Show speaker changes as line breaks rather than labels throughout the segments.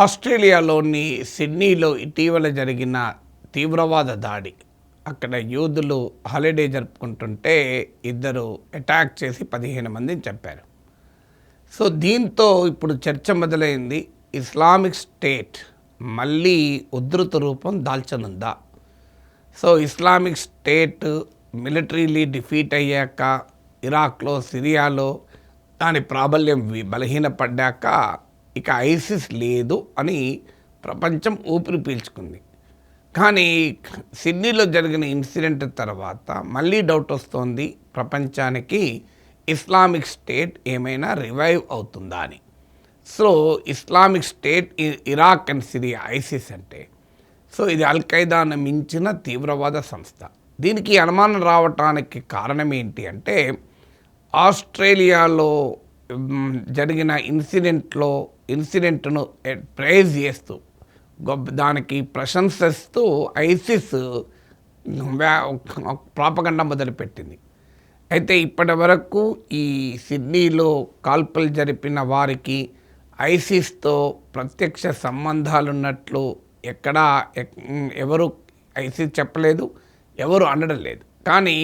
ఆస్ట్రేలియాలోని సిడ్నీలో ఇటీవల జరిగిన తీవ్రవాద దాడి, అక్కడ యూదులు హాలిడే జరుపుకుంటుంటే ఇద్దరు అటాక్ చేసి 15 మందిని చంపారు. సో దీంతో ఇప్పుడు చర్చ మొదలైంది. ఇస్లామిక్ స్టేట్ మళ్ళీ ఉధృత రూపం దాల్చనుందా? So Islamic State militarily defeat అయ్యాక, ఇరాక్లో, సిరియాలో దాని ప్రాబల్యం బలహీనపడ్డాక ఇక ఐసిస్ లేదు అని ప్రపంచం ఊపిరి పీల్చుకుంది. కానీ సిడ్నీలో జరిగిన ఇన్సిడెంట్ తర్వాత మళ్ళీ డౌట్ వస్తోంది ప్రపంచానికి, ఇస్లామిక్ స్టేట్ ఏమైనా రివైవ్ అవుతుందా అని. So Islamic state Iraq and Syria ISIS అంటే, సో ఇది అల్ఖైదాను మించిన తీవ్రవాద సంస్థ. దీనికి అనుమానం రావటానికి కారణం ఏంటి అంటే, ఆస్ట్రేలియాలో జరిగిన ఇన్సిడెంట్ను ప్రైజ్ చేస్తూ, దానికి ప్రశంసిస్తూ ఐసిస్ ప్రాపగండా మొదలుపెట్టింది. అయితే ఇప్పటి వరకు ఈ సిడ్నీలో కాల్పులు జరిపిన వారికి ఐసిస్తో ప్రత్యక్ష సంబంధాలున్నట్లు ఎక్కడా ఎవరు ఐసిస్ చెప్పలేదు, ఎవరు అనడం లేదు. కానీ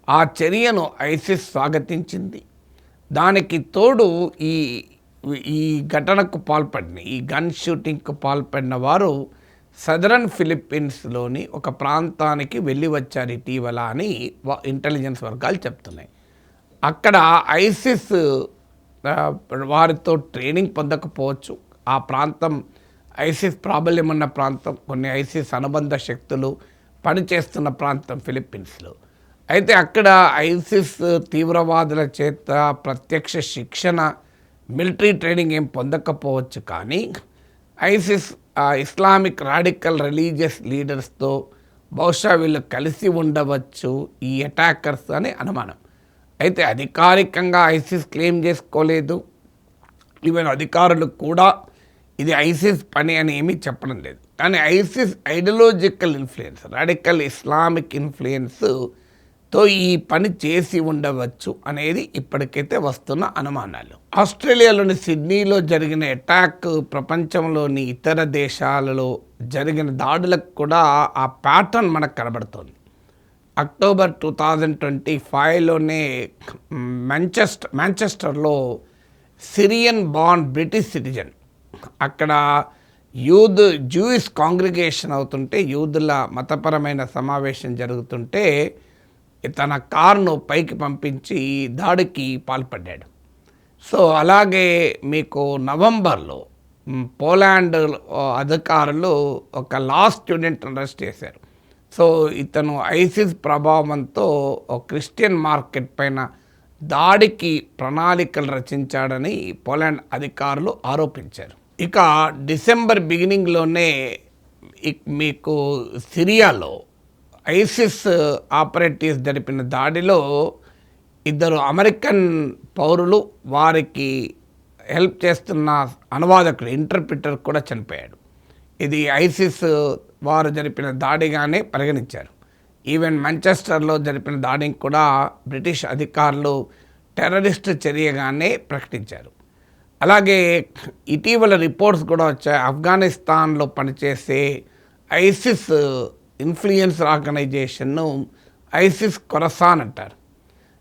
ఆ చర్యను ఐసిస్ స్వాగతించింది. దానికి తోడు ఈ ఘటనకు పాల్పడిన, ఈ గన్ షూటింగ్కు పాల్పడిన వారు సదరన్ ఫిలిప్పీన్స్లోని ఒక ప్రాంతానికి వెళ్ళి వచ్చారు ఇటీవల అని ఇంటెలిజెన్స్ వర్గాలు చెప్తున్నాయి. అక్కడ ఐసిస్ వారితో ట్రైనింగ్ పొందకపోవచ్చు. ఆ ప్రాంతం ఐసిస్ ప్రాబల్యం ఉన్న ప్రాంతం, కొన్ని ఐసిస్ అనుబంధ శక్తులు పనిచేస్తున్న ప్రాంతం ఫిలిప్పీన్స్లో. అయితే అక్కడ ఐసిస్ తీవ్రవాదుల చేత ప్రత్యక్ష శిక్షణ, మిలిటరీ ట్రైనింగ్ ఏం పొందకపోవచ్చు. కానీ ఐసిస్ ఇస్లామిక్ రాడికల్ రిలీజియస్ లీడర్స్తో బహుశా వీళ్ళు కలిసి ఉండవచ్చు ఈ అటాకర్స్ అని అనుమానం. అయితే అధికారికంగా ఐసిస్ క్లెయిమ్ చేసుకోలేదు. ఈవెన్ అధికారులు కూడా ఇది ఐసిస్ పని అని ఏమీ చెప్పడం లేదు. కానీ ISIS ideological influence, radical Islamic ఇన్ఫ్లుయెన్స్తో ఈ పని చేసి ఉండవచ్చు అనేది ఇప్పటికైతే వస్తున్న అనుమానాలు. ఆస్ట్రేలియాలోని సిడ్నీలో జరిగిన అటాక్ ప్రపంచంలోని ఇతర దేశాలలో జరిగిన దాడులకు కూడా ఆ ప్యాటర్న్ మనకు కనబడుతుంది. అక్టోబర్ 2025లోనే మాంచెస్టర్లో సిరియన్ బార్న్ బ్రిటిష్ సిటిజన్, అక్కడ జూయిష్ కాంగ్రిగేషన్ అవుతుంటే, యూదుల మతపరమైన సమావేశం జరుగుతుంటే తన కారును పైకి పంపించి దాడికి పాల్పడ్డాడు. సో అలాగే మీకు నవంబర్లో పోలాండ్ అధికారులు ఒక లా స్టూడెంట్ అరెస్ట్ చేశారు. సో ఇతను ఐసిస్ ప్రభావంతో క్రిస్టియన్ మార్కెట్ పైన దాడికి ప్రణాళికలు రచించాడని పోలాండ్ అధికారులు ఆరోపించారు. ఇక డిసెంబర్ బిగినింగ్లోనే మీకు సిరియాలో ఐసిస్ ఆపరేటివ్స్ జరిపిన దాడిలో ఇద్దరు అమెరికన్ పౌరులు, వారికి హెల్ప్ చేస్తున్న అనువాదకుడు, ఇంటర్ప్రిటర్ కూడా చనిపోయాడు. ఇది ఐసిస్ వారు జరిపిన దాడిగానే పరిగణించారు. ఈవెన్ మాంచెస్టర్లో జరిపిన దాడిని కూడా బ్రిటిష్ అధికారులు టెర్రరిస్ట్ చర్యగానే ప్రకటించారు. అలాగే ఇటీవల రిపోర్ట్స్ కూడా వచ్చాయి, ఆఫ్ఘనిస్తాన్లో పనిచేసే ఐసిస్ ఇన్ఫ్లుయెన్స్ ఆర్గనైజేషన్ను ఐసిస్ ఖొరసాన్ అంటారు.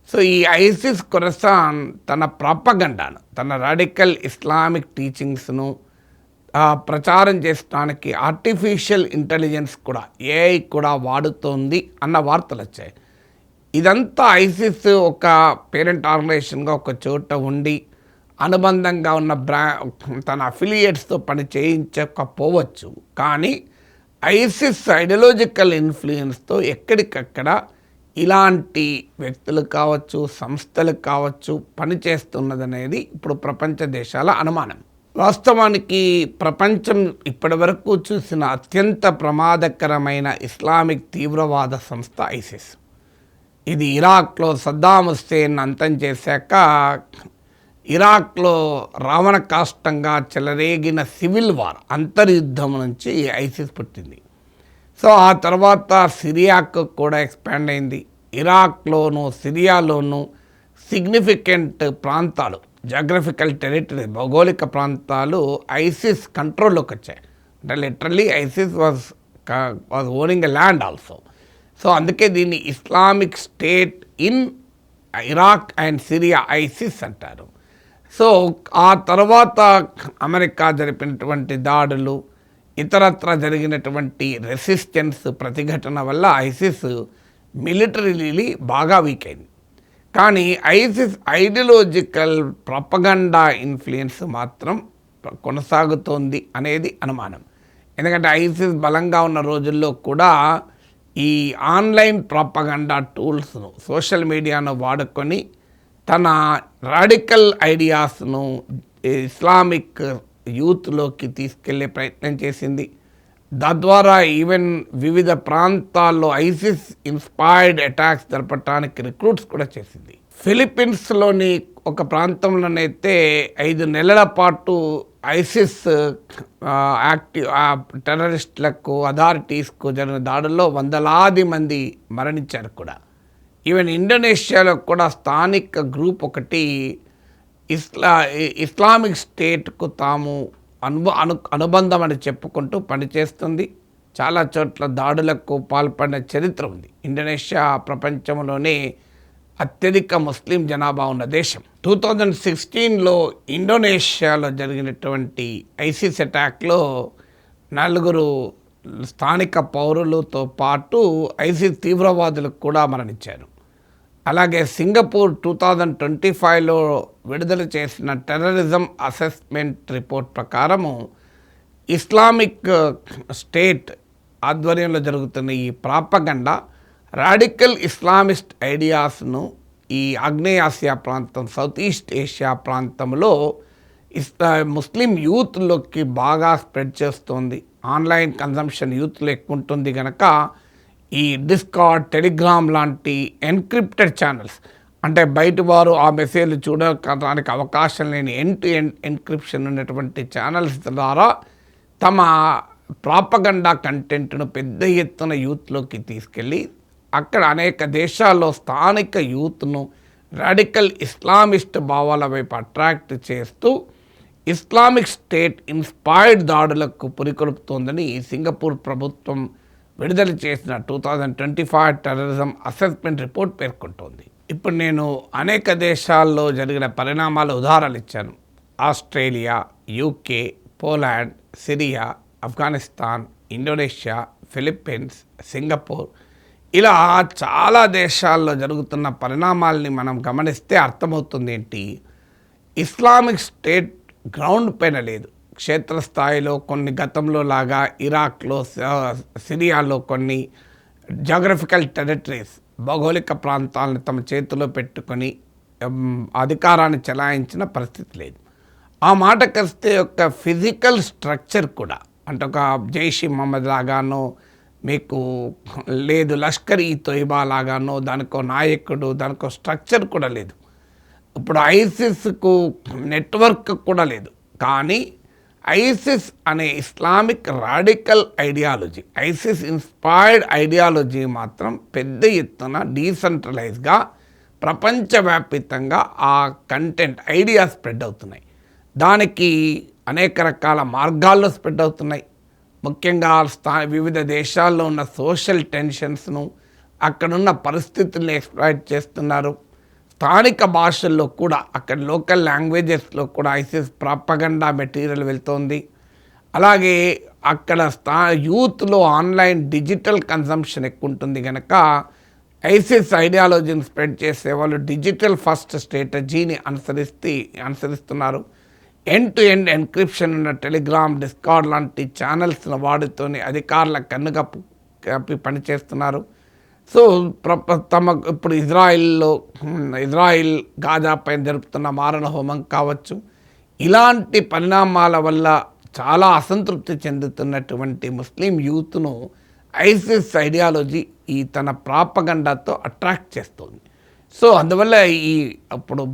సో ఈ ఐసిస్ ఖొరసాన్ తన ప్రాపగండాను, తన రాడికల్ ఇస్లామిక్ టీచింగ్స్ను ప్రచారం చేయడానికి ఆర్టిఫిషియల్ ఇంటెలిజెన్స్ కూడా, ఏఐ కూడా వాడుతోంది అన్న వార్తలు వచ్చాయి. ఇదంతా ఐసిస్ ఒక పేరెంట్ ఆర్గనైజేషన్గా ఒక చోట ఉండి అనుబంధంగా ఉన్న తన అఫిలియేట్స్తో పని చేయించకపోవచ్చు. కానీ ఐసిస్ ఐడియాలజికల్ ఇన్ఫ్లుయెన్స్తో ఎక్కడికక్కడ ఇలాంటి వ్యక్తులు కావచ్చు, సంస్థలు కావచ్చు పనిచేస్తున్నదనేది ఇప్పుడు ప్రపంచ దేశాల అనుమానం. వాస్తవానికి ప్రపంచం ఇప్పటి వరకు చూసిన అత్యంత ప్రమాదకరమైన ఇస్లామిక్ తీవ్రవాద సంస్థ ఐసిస్. ఇది ఇరాక్లో సద్దాం హుస్సేన్ అంతం చేశాక ఇరాక్లో రావణ కాష్టంగా చెలరేగిన సివిల్ వార్, అంతర్యుద్ధం నుంచి ఐసిస్ పుట్టింది. సో ఆ తర్వాత సిరియాకు కూడా ఎక్స్పాండ్ అయింది. ఇరాక్లోను, సిరియాలోను సిగ్నిఫికెంట్ ప్రాంతాలు జాగ్రఫికల్ టెరిటరీ, భౌగోళిక ప్రాంతాలు ఐసిస్ కంట్రోల్లోకి వచ్చాయి. అంటే literally ISIS was owning a land also. So అందుకే దీన్ని Islamic state in Iraq and Syria ISIS అంటారు. సో ఆ తర్వాత అమెరికా జరిపినటువంటి దాడులు, ఇతరత్ర జరిగినటువంటి రెసిస్టెన్స్ ప్రతిఘటన వల్ల ఐసిస్ మిలిటరీలీ బాగా వీక్ అయింది. కానీ ఐసిస్ ఐడియాలజికల్ ప్రొపగండా ఇన్ఫ్లుయెన్స్ మాత్రం కొనసాగుతోంది అనేది అనుమానం. ఎందుకంటే ఐసిస్ బలంగా ఉన్న రోజుల్లో కూడా ఈ ఆన్లైన్ ప్రొపగండా టూల్స్ను, సోషల్ మీడియాను వాడుకొని తన రాడికల్ ఐడియాస్ను ఇస్లామిక్ యూత్లోకి తీసుకెళ్లే ప్రయత్నం చేసింది. తద్వారా ఈవెన్ వివిధ ప్రాంతాల్లో ఐసిస్ ఇన్స్పైర్డ్ అటాక్స్ జరపడానికి రిక్రూట్స్ కూడా చేసింది. ఫిలిప్పీన్స్లోని ఒక ప్రాంతంలోనైతే 5 నెలల పాటు ఐసిస్ టెర్రరిస్టులకు, అథారిటీస్కు జరిగిన దాడుల్లో వందలాది మంది మరణించారు కూడా. ఈవెన్ ఇండోనేషియాలో కూడా స్థానిక గ్రూప్ ఒకటి ఇస్లామిక్ స్టేట్కు తాము అనుబంధం అని చెప్పుకుంటూ పనిచేస్తుంది. చాలా చోట్ల దాడులకు పాల్పడిన చరిత్ర ఉంది. ఇండోనేషియా ప్రపంచంలోనే అత్యధిక ముస్లిం జనాభా ఉన్న దేశం. 2016లో ఇండోనేషియాలో జరిగినటువంటి ఐసిస్ అటాక్లో 4 స్థానిక పౌరులతో పాటు ఐసిస్ తీవ్రవాదులకు కూడా మరణించారు. అలాగే సింగపూర్ 2025లో విడుదల చేసిన టెర్రరిజం అసెస్మెంట్ రిపోర్ట్ ప్రకారము ఇస్లామిక్ స్టేట్ ఆధ్వర్యంలో జరుగుతున్న ఈ ప్రాపగండా రాడికల్ ఇస్లామిస్ట్ ఐడియాస్ను ఈ ఆగ్నేయాసియా ప్రాంతం, సౌత్ ఈస్ట్ ఏషియా ప్రాంతంలో ముస్లిం యూత్లోకి బాగా స్ప్రెడ్ చేస్తోంది. ఆన్లైన్ కన్జంప్షన్ యూత్లో ఎక్కువ ఉంటుంది కనుక ఈ డిస్కార్డ్, టెలిగ్రామ్ లాంటి ఎన్క్రిప్టెడ్ ఛానల్స్, అంటే బయట వారు ఆ మెసేజ్లు చూడడానికి అవకాశం లేని ఎండ్ టు ఎండ్ ఎన్క్రిప్షన్ ఉన్నటువంటి ఛానల్స్ ద్వారా తమ ప్రాపగండా కంటెంట్ను పెద్ద ఎత్తున యూత్లోకి తీసుకెళ్ళి అక్కడ అనేక దేశాల్లో స్థానిక యూత్ను రాడికల్ ఇస్లామిస్ట్ భావాల వైపు అట్రాక్ట్ చేస్తూ ఇస్లామిక్ స్టేట్ ఇన్స్పైర్డ్ దాడులకు పురికొల్పుతోందని సింగపూర్ ప్రభుత్వం విడుదల చేసిన 2025 టెర్రరిజం అసెస్మెంట్ రిపోర్ట్ పేర్కొంటోంది. ఇప్పుడు నేను అనేక దేశాల్లో జరిగిన పరిణామాల ఉదాహరణలు ఇచ్చాను. Australia, UK, Poland, Syria, Afghanistan, Indonesia, Philippines, Singapore, ఇలా చాలా దేశాల్లో జరుగుతున్న పరిణామాల్ని మనం గమనిస్తే అర్థమవుతుంది ఏంటి, ఇస్లామిక్ స్టేట్ గ్రౌండ్ పైన లేదు. క్షేత్రస్థాయిలో కొన్ని గతంలో లాగా ఇరాక్లో, సిరియాలో కొన్ని జాగ్రఫికల్ టెరిటరీస్, భౌగోళిక ప్రాంతాలను తమ చేతిలో పెట్టుకొని అధికారాన్ని చెలాయించిన పరిస్థితి లేదు. ఆ మాటకొస్తే ఒక ఫిజికల్ స్ట్రక్చర్ కూడా, అంటే ఒక జైష్ మహమ్మద్ లాగానో మీకు లేదు, లష్కర్ ఈ తోయిబా లాగానో దానికో నాయకుడు, దానికో స్ట్రక్చర్ కూడా లేదు. ఇప్పుడు ఐసిస్కు నెట్వర్క్ కూడా లేదు. కానీ ఐసిస్ అనే Islamic radical ideology, ISIS inspired ideology మాత్రం పెద్ద ఎత్తున డీసెంట్రలైజ్గా ప్రపంచవ్యాప్తంగా ఆ కంటెంట్ ఐడియా స్ప్రెడ్ అవుతున్నాయి. దానికి అనేక రకాల మార్గాల్లో స్ప్రెడ్ అవుతున్నాయి. ముఖ్యంగా వివిధ దేశాల్లో ఉన్న సోషల్ టెన్షన్స్ను, అక్కడున్న పరిస్థితుల్ని ఎక్స్ప్లాయిట్ చేస్తున్నారు. స్థానిక భాషల్లో కూడా, అక్కడ లోకల్ లాంగ్వేజెస్లో కూడా ఐసిస్ ప్రాపగండా మెటీరియల్ వెళ్తోంది. అలాగే అక్కడ యూత్లో ఆన్లైన్ డిజిటల్ కన్సంప్షన్ ఎక్కువ ఉంటుంది కనుక ఐసిస్ ఐడియాలజీని స్ప్రెడ్ చేసే వాళ్ళు డిజిటల్ ఫస్ట్ స్ట్రాటజీని అనుసరిస్తున్నారు. ఎండ్ టు ఎండ్ ఎన్క్రిప్షన్ ఉన్న టెలిగ్రామ్, డిస్కార్డ్ లాంటి ఛానల్స్ను వాడుతూనే అధికారుల కప్పి పనిచేస్తున్నారు. సో ఇప్పుడు ఇజ్రాయిల్ గాజా పైన జరుపుతున్న మారణ హోమం కావచ్చు, ఇలాంటి పరిణామాల వల్ల చాలా అసంతృప్తి చెందుతున్నటువంటి ముస్లిం యూత్ను ఐసిస్ ఐడియాలజీ ఈ తన ప్రాపగండాతో అట్రాక్ట్ చేస్తుంది. సో అందువల్ల అప్పుడు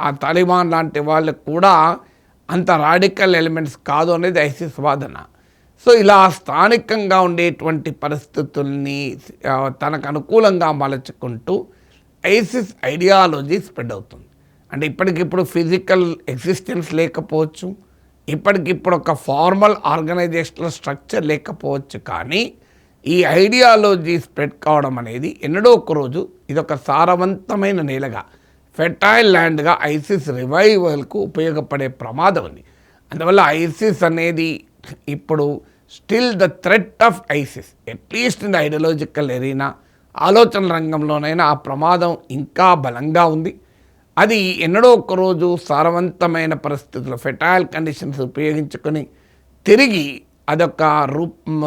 ఆ తాలిబాన్ లాంటి వాళ్ళు కూడా అంత రాడికల్ ఎలిమెంట్స్ కాదు అనేది ఐసిస్ వాదన. సో ఇలా స్థానికంగా ఉండేటువంటి పరిస్థితుల్ని తనకు అనుకూలంగా మలచుకుంటూ ఐసిస్ ఐడియాలజీ స్ప్రెడ్ అవుతుంది. అంటే ఇప్పటికిప్పుడు ఫిజికల్ ఎగ్జిస్టెన్స్ లేకపోవచ్చు, ఇప్పటికిప్పుడు ఒక ఫార్మల్ ఆర్గనైజేషనల్ స్ట్రక్చర్ లేకపోవచ్చు, కానీ ఈ ఐడియాలజీ స్ప్రెడ్ కావడం అనేది ఎన్నడో ఒక రోజు ఇదొక సారవంతమైన నేలగా, ఫెర్టైల్ ల్యాండ్గా ఐసిస్ రివైవల్కు ఉపయోగపడే ప్రమాదం ఉంది. అందువల్ల ఐసిస్ అనేది ఇప్పుడు still the threat of ISIS, at least in the ideological arena, ఆలోచన రంగంలోనైనా ఆ ప్రమాదం ఇంకా బలంగా ఉంది. అది ఎన్నడో ఒక్కరోజు సారవంతమైన పరిస్థితుల్లో ఫెర్టైల్ కండిషన్స్ ఉపయోగించుకొని తిరిగి అదొక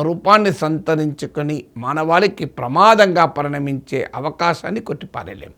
రూపాన్ని సంతరించుకొని మానవాళికి ప్రమాదంగా పరిణమించే అవకాశాన్ని కొట్టిపారేలేం.